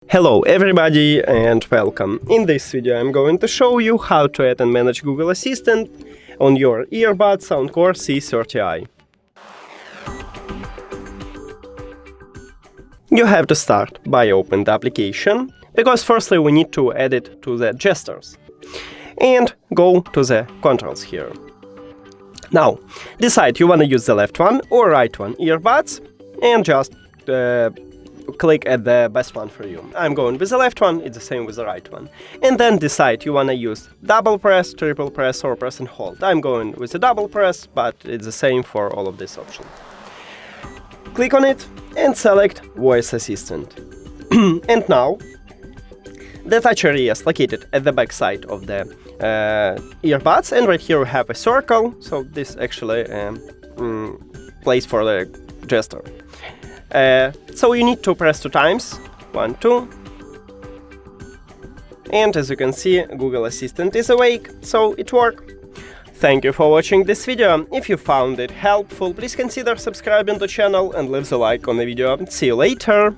Hello everybody and welcome. In this video I'm going to show you how to add and manage Google Assistant on your earbud SOUNDCORE C30i. You have to start by opening the application, because firstly we need to add it to the gestures. And go to the controls here. Now, decide you want to use the left one or right one earbuds and just click at the best one for you. I'm going with the left one, it's the same with the right one. And then decide you want to use double press, triple press or press and hold. I'm going with the double press, but it's the same for all of these options. Click on it and select Voice Assistant. And now, the touch area is located at the back side of the earbuds, and right here we have a circle, so this actually place for the gesture. So you need to press 2 times, 1, 2, and as you can see, Google Assistant is awake, so it worked. Thank you for watching this video. If you found it helpful, please consider subscribing to the channel and leave a like on the video. See you later!